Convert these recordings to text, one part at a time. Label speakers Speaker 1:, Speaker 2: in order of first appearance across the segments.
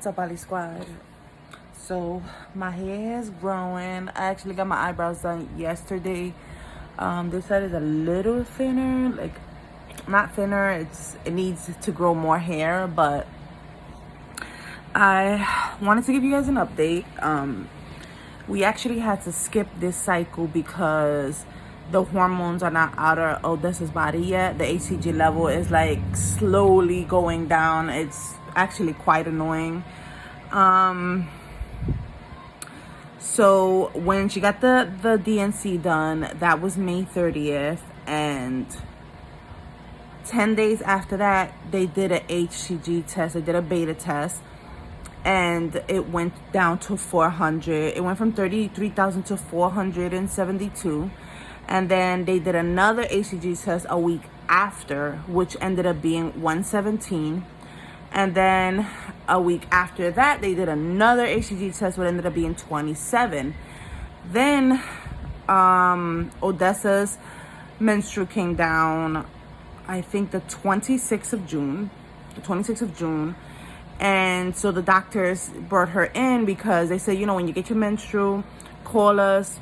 Speaker 1: What's up, Ali Squad? So my hair is growing. I actually got my eyebrows done yesterday. They said it's a little thinner, like not thinner. It needs to grow more hair, but I wanted to give you guys an update. We actually had to skip this cycle because the hormones are not out of Odessa's body yet. The HCG level is like slowly going down. It's actually quite annoying. So when she got the DNC done, that was May 30th, and 10 days after that, they did a HCG test. They did a beta test, and it went down to 400. It went from 33,000 to 472. And then they did another HCG test a week after, which ended up being 117. And then a week after that, they did another HCG test, which ended up being 27. Then Odessa's menstrual came down, I think the 26th of June. And so the doctors brought her in because they said, when you get your menstrual, call us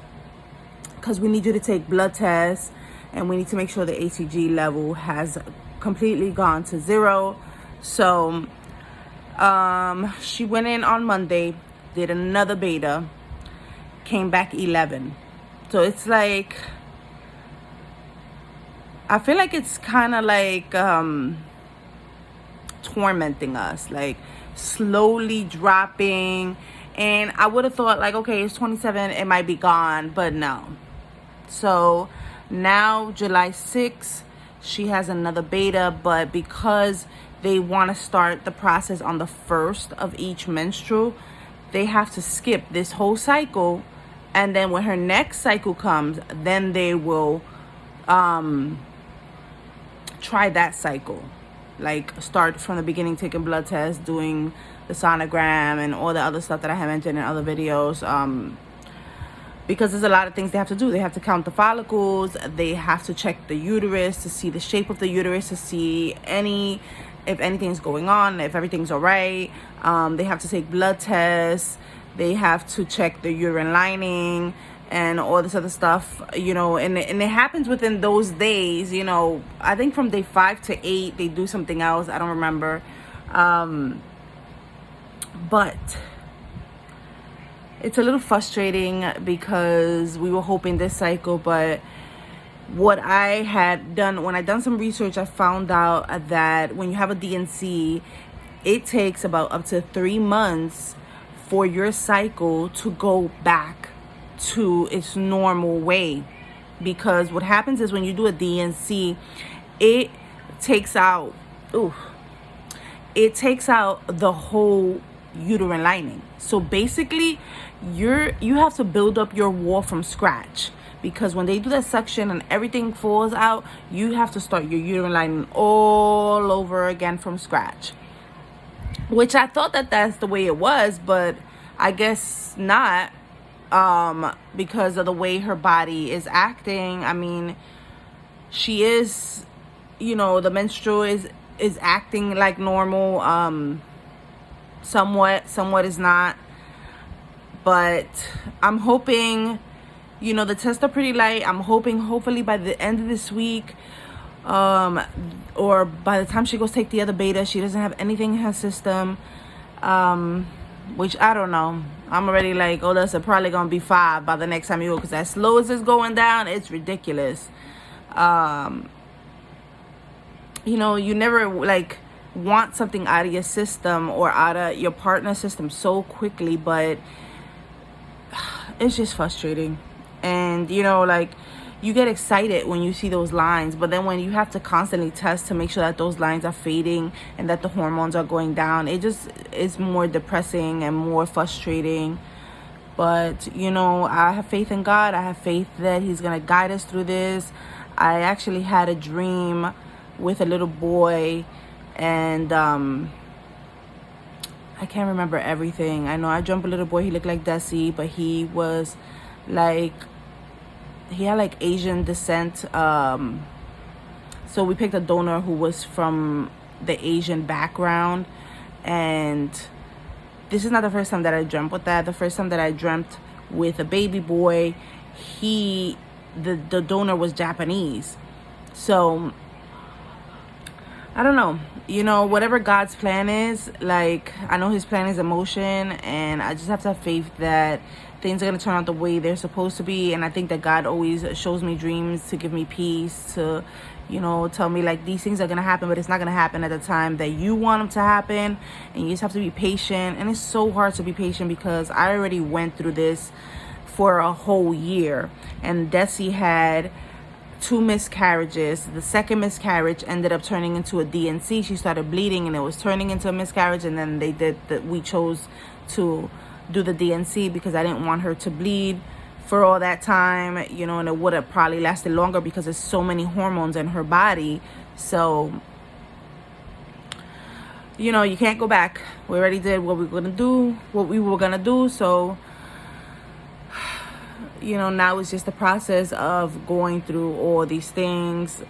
Speaker 1: because we need you to take blood tests and we need to make sure the HCG level has completely gone to zero. So she went in on Monday, did another beta, came back 11. So it's like, I feel like it's kind of like tormenting us, like slowly dropping. And I would have thought like, okay, it's 27, it might be gone, but no. So now July 6th, she has another beta, but because they want to start the process on the first of each menstrual, they have to skip this whole cycle. And then when her next cycle comes, then they will try that cycle. Like start from the beginning, taking blood tests, doing the sonogram and all the other stuff that I have mentioned in other videos. Because there's a lot of things they have to do. They have to count the follicles. They have to check the uterus to see the shape of the uterus, to see if anything's going on, if everything's all right. They have to take blood tests. They have to check the uterine lining and all this other stuff, and it happens within those days. I think from day 5 to 8, they do something else. I don't remember. But it's a little frustrating because we were hoping this cycle, but what I had done, when I done some research, I found out that when you have a DNC, it takes about up to 3 months for your cycle to go back to its normal way. Because what happens is when you do a DNC, it takes out the whole uterine lining. So basically you have to build up your wall from scratch, because when they do that suction and everything falls out, you have to start your uterine lining all over again from scratch, which I thought that's the way it was, but I guess not, because of the way her body is acting. I mean, she is, the menstrual is acting like normal, somewhat is not. But I'm hoping, the tests are pretty light. I'm hopefully by the end of this week, or by the time she goes take the other beta, she doesn't have anything in her system, which I don't know. I'm already like, that's probably gonna be 5 by the next time you go, because as slow as it's going down, it's ridiculous. You never like want something out of your system or out of your partner's system so quickly, but it's just frustrating. And like, you get excited when you see those lines, but then when you have to constantly test to make sure that those lines are fading and that the hormones are going down, it just is more depressing and more frustrating. But I have faith in God. I have faith that he's gonna guide us through this. I actually had a dream with a little boy, and I can't remember everything. I know I dreamt a little boy. He looked like Desi, but he was like, he had like Asian descent. So we picked a donor who was from the Asian background, and this is not the first time that I dreamt with that. The first time that I dreamt with a baby boy, the donor was Japanese. So I don't know, you know, whatever God's plan is, like, I know his plan is in motion, and I just have to have faith that things are going to turn out the way they're supposed to be. And I think that God always shows me dreams to give me peace, to, you know, tell me like these things are going to happen, but it's not going to happen at the time that you want them to happen. And you just have to be patient. And it's so hard to be patient because I already went through this for a whole year, and Desi had 2 miscarriages. The second miscarriage ended up turning into a D&C. She started bleeding and it was turning into a miscarriage, and then we chose to do the D&C because I didn't want her to bleed for all that time, you know, and it would have probably lasted longer because there's so many hormones in her body. So, you know, you can't go back. We already did what we were gonna do. So, you know, now it's just the process of going through all these things,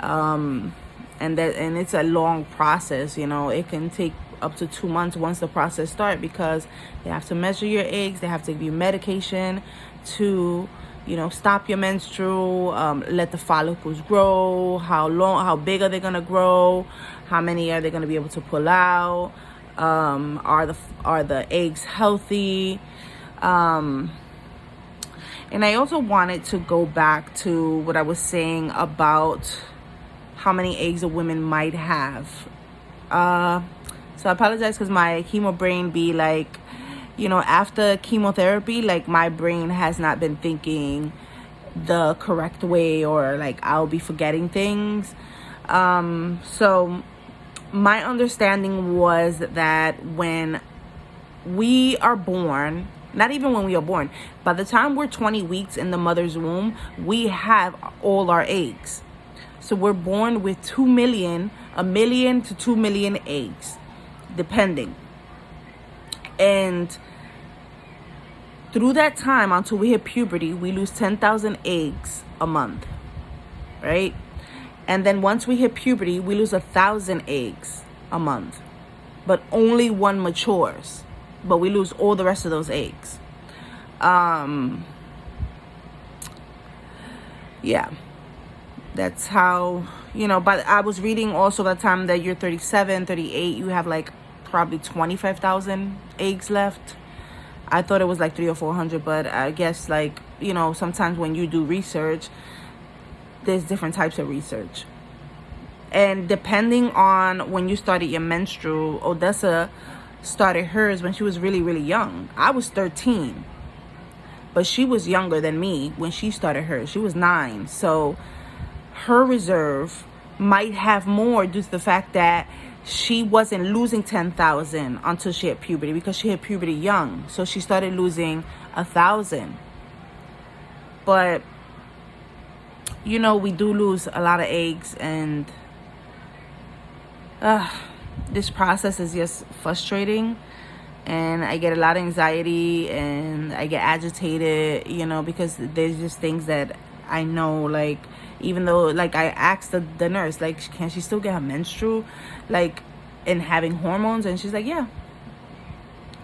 Speaker 1: and it's a long process. You know, it can take up to 2 months once the process starts, because they have to measure your eggs, they have to give you medication to, you know, stop your menstrual, let the follicles grow, how big are they gonna grow, how many are they gonna be able to pull out, are the eggs healthy, and I also wanted to go back to what I was saying about how many eggs a woman might have. So I apologize because my chemo brain be like, you know, after chemotherapy, like my brain has not been thinking the correct way, or like I'll be forgetting things. So my understanding was that when we are born, not even when we are born, by the time we're 20 weeks in the mother's womb, we have all our eggs. So we're born with 1 million to 2 million eggs, depending. And through that time, until we hit puberty, we lose 10,000 eggs a month, right? And then once we hit puberty, we lose 1,000 eggs a month, but only one matures. But we lose all the rest of those eggs. Yeah, that's how, you know. But I was reading also that time that you're 37, 38, you have like probably 25,000 eggs left. I thought it was like 300 or 400, but I guess, like, you know, sometimes when you do research, there's different types of research. And depending on when you started your menstrual, Odessa started hers when she was really, really young. I was 13, but she was younger than me when she started hers. She was 9. So her reserve might have more due to the fact that she wasn't losing 10,000 until she hit puberty, because she hit puberty young. So she started losing 1,000. But, you know, we do lose a lot of eggs, and this process is just frustrating, and I get a lot of anxiety and I get agitated, you know, because there's just things that I know, like, even though, like, I asked the nurse, like, can she still get her menstrual, like, and having hormones? And she's like, yeah,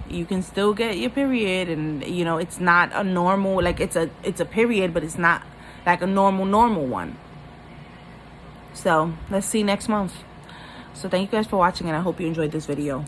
Speaker 1: you can still get your period. And, you know, it's not a normal, like, it's a period, but it's not like a normal one. So let's see next month. So thank you guys for watching, and I hope you enjoyed this video.